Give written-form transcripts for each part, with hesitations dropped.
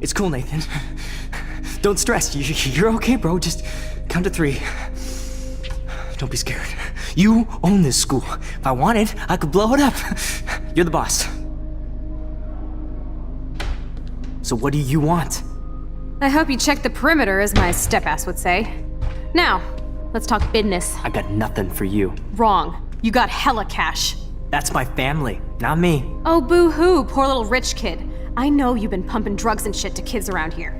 It's cool, Nathan. Don't stress. You're okay, bro. Just count to 3. Don't be scared. You own this school. If I wanted, I could blow it up. You're the boss. So what do you want? I hope you checked the perimeter, as my step-ass would say. Now, let's talk business. I got nothing for you. Wrong. You got hella cash. That's my family, not me. Oh, boo-hoo, poor little rich kid. I know you've been pumping drugs and shit to kids around here.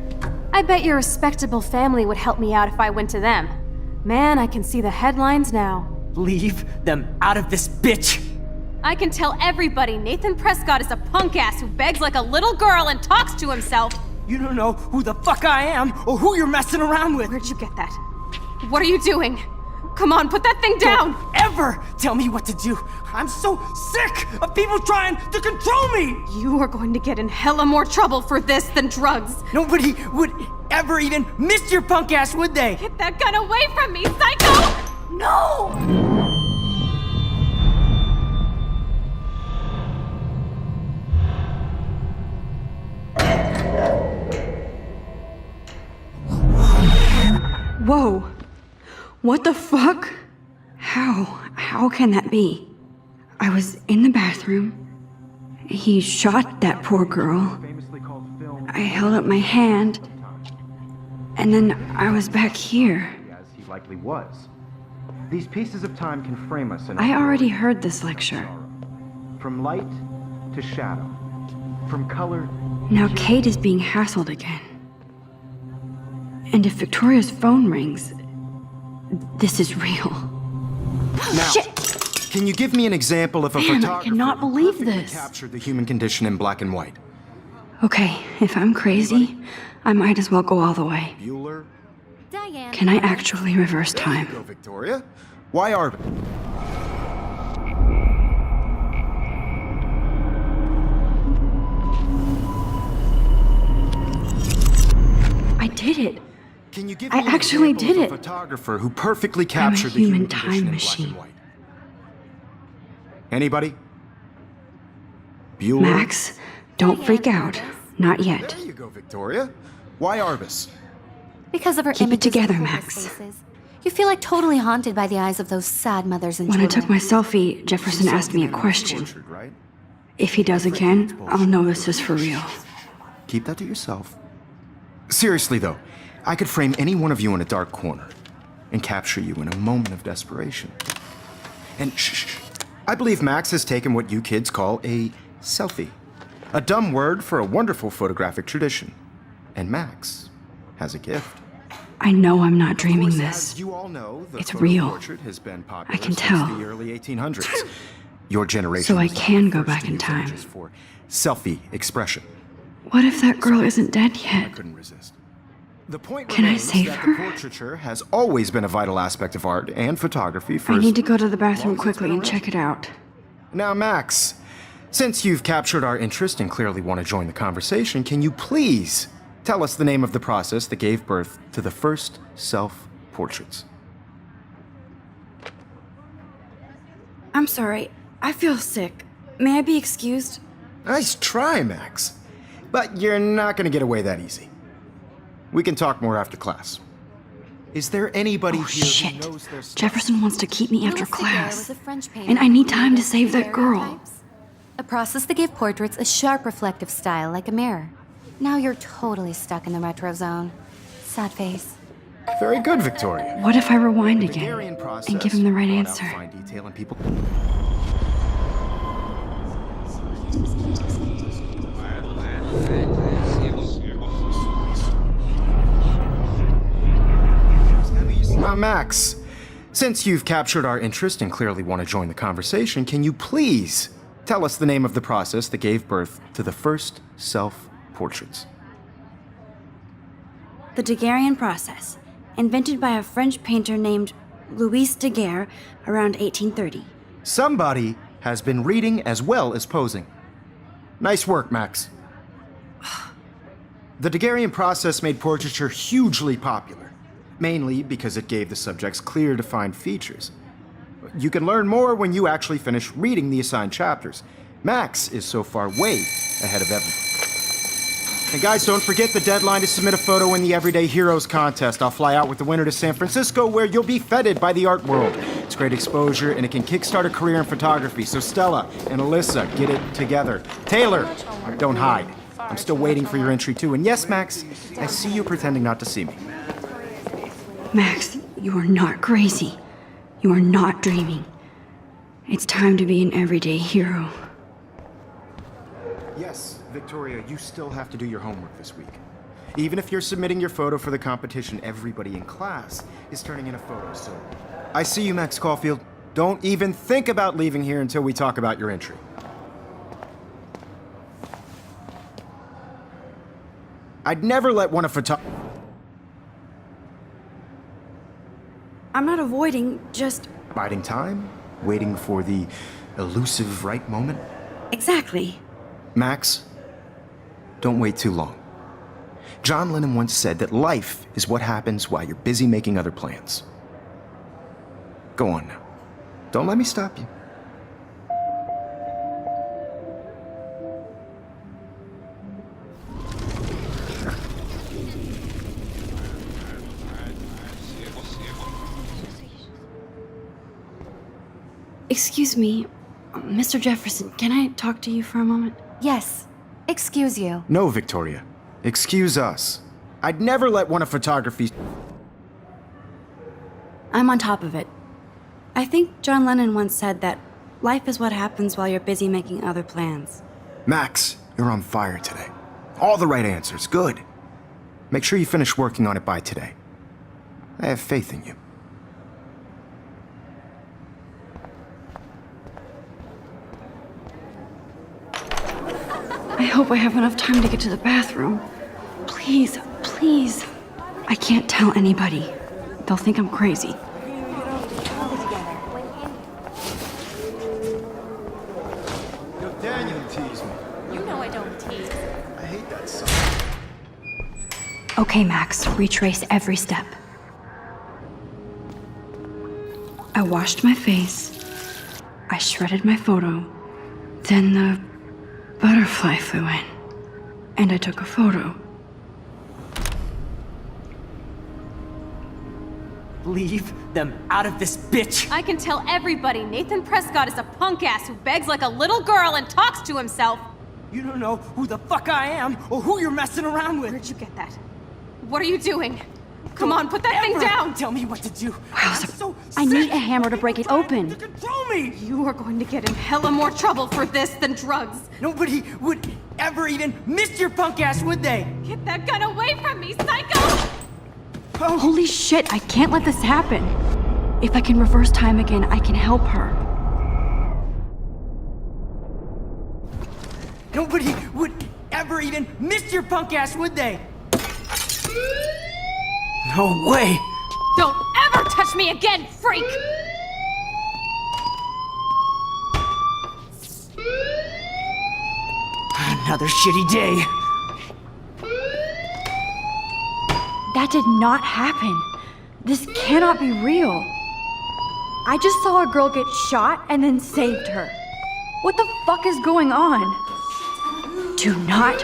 I bet your respectable family would help me out if I went to them. Man, I can see the headlines now. Leave them out of this bitch! I can tell everybody Nathan Prescott is a punk ass who begs like a little girl and talks to himself. You don't know who the fuck I am or who you're messing around with. Where'd you get that? What are you doing? Come on, put that thing down! Don't ever tell me what to do. I'm so sick of people trying to control me. You are going to get in hella more trouble for this than drugs. Nobody would ever even miss your punk ass, would they? Get that gun away from me, psycho! No! Whoa. What the fuck? How can that be? I was in the bathroom. He shot that poor girl. I held up my hand. And then I was back here. As he likely was. These pieces of time can frame us in I already heard this lecture. From light to shadow. From color. Now Kate is being hassled again. And if Victoria's phone rings, this is real. Now, Shit! can you give me an example of a Man, I photographer cannot who believe perfectly this. captured the human condition in black and white? Okay, if I'm crazy, I might as well go all the way. Bueller? Diane. Can I actually reverse There you time? go, Victoria. Why are... I did it. Can you give I me an actually example did of a it. photographer who perfectly I'm a captured the human human time condition in black machine. and white? Anybody? Bueller? Max, don't Diane freak out. Arbus. Not yet. There you go, Victoria. Why Arbus? Because of her Keep it images of together, homeless Max. faces. You feel like totally haunted by the eyes of those sad mothers and When I children. took my selfie, Jefferson asked me a question. Tortured, right? If he does again, I'll know this is for real. Keep that to yourself. Seriously, though, I could frame any one of you in a dark corner and capture you in a moment of desperation. And shh, I believe Max has taken what you kids call a selfie. A dumb word for a wonderful photographic tradition. And Max has a gift. I know I'm not Of dreaming course, this. as you all know, the It's photo real. portrait has been popular I can since tell. the early 1800s. Your generation So I was the can go first back to in use time. images for selfie expression. What if that girl isn't dead I yet? couldn't resist. The point Can I remains save that her? the portraiture has always been a vital aspect of art and photography for I as need to go to the bathroom long as it's quickly been and check it out. Now, Max, since you've captured our interest and clearly want to join the conversation, can you please tell us the name of the process that gave birth to the first self-portraits? I'm sorry. I feel sick. May I be excused? Nice try, Max. But you're not going to get away that easy. We can talk more after class. Is there anybody Oh, here shit. who knows their stuff? Jefferson wants to keep me after Louis Daguerre class. was a French painter And I need who time to used save that girl. daguerreotypes, a process that gave portraits a sharp reflective style like a mirror. Now you're totally stuck in the retro zone. Sad face. Very good, Victoria. What if I rewind The again Daguerrean process and give him the right brought out answer? fine detail in people. Now, Max, since you've captured our interest and clearly want to join the conversation, can you please tell us the name of the process that gave birth to the first self-portraits? The Daguerrean process, invented by a French painter named Louis Daguerre around 1830. Somebody has been reading as well as posing. Nice work, Max. The Daguerrean process made portraiture hugely popular, mainly because it gave the subjects clear, defined features. You can learn more when you actually finish reading the assigned chapters. Max is so far way ahead of everyone. And guys, don't forget the deadline to submit a photo in the Everyday Heroes contest. I'll fly out with the winner to San Francisco, where you'll be feted by the art world. It's great exposure, and it can kickstart a career in photography. So Stella and Alyssa, get it together. Taylor, don't hide. I'm still waiting for your entry too. And yes, Max, I see you pretending not to see me. Max, you are not crazy. You are not dreaming. It's time to be an everyday hero. Yes, Victoria, you still have to do your homework this week. Even if you're submitting your photo for the competition, everybody in class is turning in a photo, so... I see you, Max Caulfield. Don't even think about leaving here until we talk about your entry. I'd never let one of I'm not avoiding, just. biding time, waiting for the elusive right moment. Exactly. Max, don't wait too long. John Lennon once said that life is what happens while you're busy making other plans. Go on now. Don't let me stop you. Excuse me, Mr. Jefferson, can I talk to you for a moment? Yes. Excuse you. No, Victoria. Excuse us. I'd never let one of photography's... I'm on top of it. I think John Lennon once said that life is what happens while you're busy making other plans. Max, you're on fire today. All the right answers. Good. Make sure you finish working on it by today. I have faith in you. I hope I have enough time to get to the bathroom. Please, please. I can't tell anybody. They'll think I'm crazy. Yo, Daniel teased me. You know I don't tease. I hate that song. Okay, Max, retrace every step. I washed my face. I shredded my photo. Then the butterfly flew in. And I took a photo. Leave them out of this bitch! I can tell everybody Nathan Prescott is a punk ass who begs like a little girl and talks to himself. You don't know who the fuck I am or who you're messing around with. Where'd you get that? What are you doing? Come on, put that thing Ever down! Tell me what to do. Wow, I'm so I need sick a hammer to of break it people open. trying to control me. You are going to get in hella more trouble for this than drugs. Nobody would ever even miss your punk ass, would they? Get that gun away from me, psycho! Holy shit, I can't let this happen. If I can reverse time again, I can help her. Nobody would ever even miss your punk ass, would they? No way! Don't ever touch me again, freak! Another shitty day. That did not happen. This cannot be real. I just saw a girl get shot and then saved her. What the fuck is going on? Do not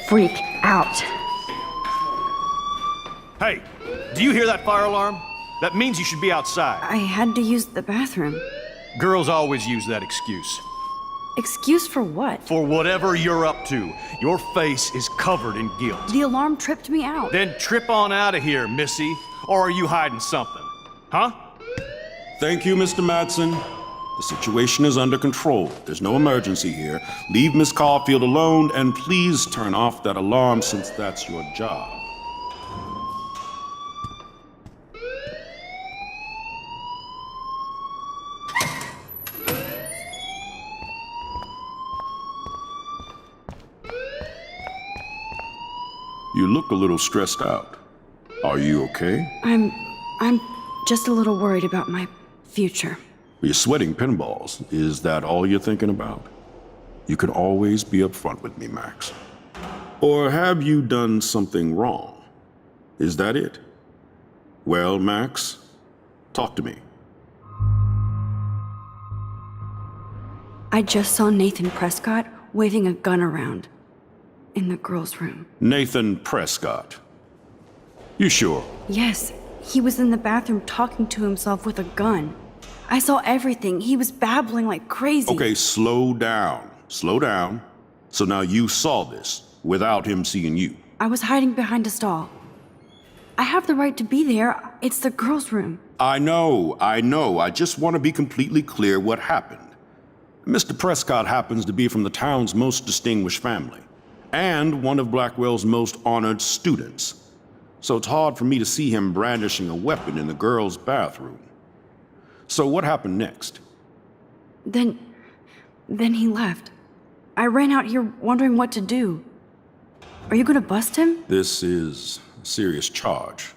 freak out. Hey, do you hear that fire alarm? That means you should be outside. I had to use the bathroom. Girls always use that excuse. Excuse for what? For whatever you're up to, your face is covered in guilt. The alarm tripped me out. Then trip on out of here, Missy. Or are you hiding something? Huh? Thank you, Mr. Madsen. The situation is under control. There's no emergency here. Leave Miss Caulfield alone, and please turn off that alarm since that's your job. You look a little stressed out. Are you okay? I'm just a little worried about my future. You're sweating pinballs. Is that all you're thinking about? You can always be upfront with me, Max. Or have you done something wrong? Is that it? Well, Max, talk to me. I just saw Nathan Prescott waving a gun around. in the girls' room. Nathan Prescott. You sure? Yes, he was in the bathroom talking to himself with a gun. I saw everything. He was babbling like crazy. Okay, slow down. Slow down. So now you saw this without him seeing you. I was hiding behind a stall. I have the right to be there. It's the girls' room. I know. I just want to be completely clear what happened. Mr. Prescott happens to be from the town's most distinguished family, and one of Blackwell's most honored students. So it's hard for me to see him brandishing a weapon in the girls' bathroom. So what happened next? Then he left. I ran out here wondering what to do. Are you gonna bust him? This is a serious charge.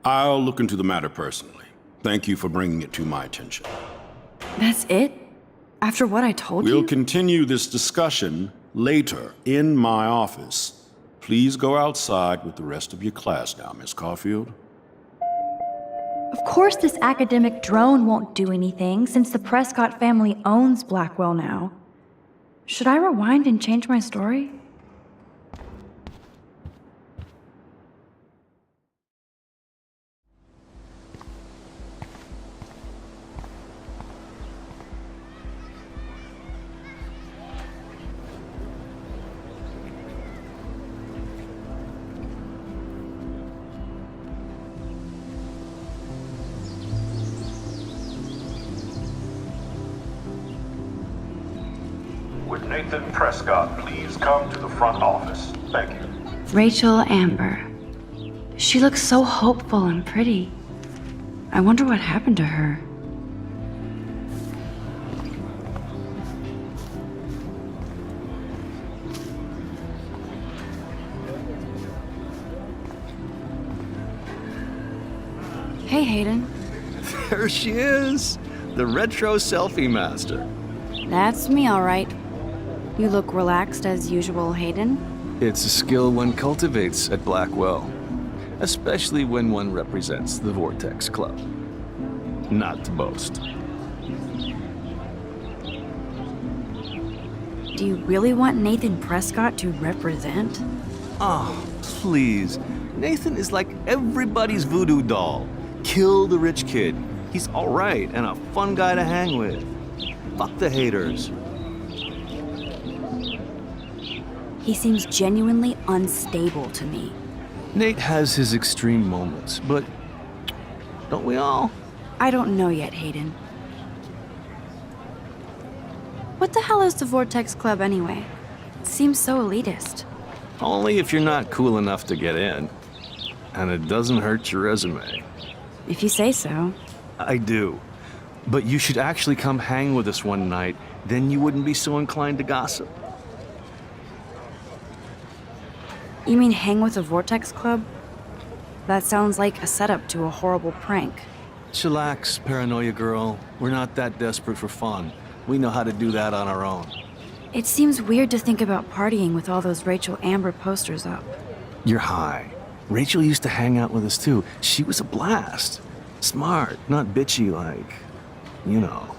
I'll look into the matter personally. Thank you for bringing it to my attention. That's it? After what I told you? We'll continue this discussion later in my office. Please go outside with the rest of your class now, Miss Caulfield. Of course this academic drone won't do anything since the Prescott family owns Blackwell now. Should I rewind and change my story? Would Nathan Prescott please come to the front office? Thank you. Rachel Amber. She looks so hopeful and pretty. I wonder what happened to her. Hey, Hayden. There she is, the retro selfie master. That's me, all right. You look relaxed as usual, Hayden. It's a skill one cultivates at Blackwell, especially when one represents the Vortex Club. Not to boast. Do you really want Nathan Prescott to represent? Oh, please. Nathan is like everybody's voodoo doll. Kill the rich kid. He's all right and a fun guy to hang with. Fuck the haters. He seems genuinely unstable to me. Nate has his extreme moments, but don't we all? I don't know yet, Hayden. What the hell is the Vortex Club anyway? It seems so elitist. Only if you're not cool enough to get in. And it doesn't hurt your resume. If you say so. I do. But you should actually come hang with us one night, then you wouldn't be so inclined to gossip. You mean hang with the Vortex Club? That sounds like a setup to a horrible prank. Chillax, paranoia girl. We're not that desperate for fun. We know how to do that on our own. It seems weird to think about partying with all those Rachel Amber posters up. You're high. Rachel used to hang out with us too. She was a blast. Smart, not bitchy like, you know.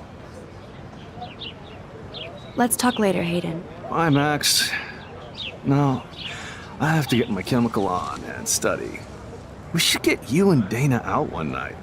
Let's talk later, Hayden. Bye, Max. No, I have to get my chemical on and study. We should get you and Dana out one night.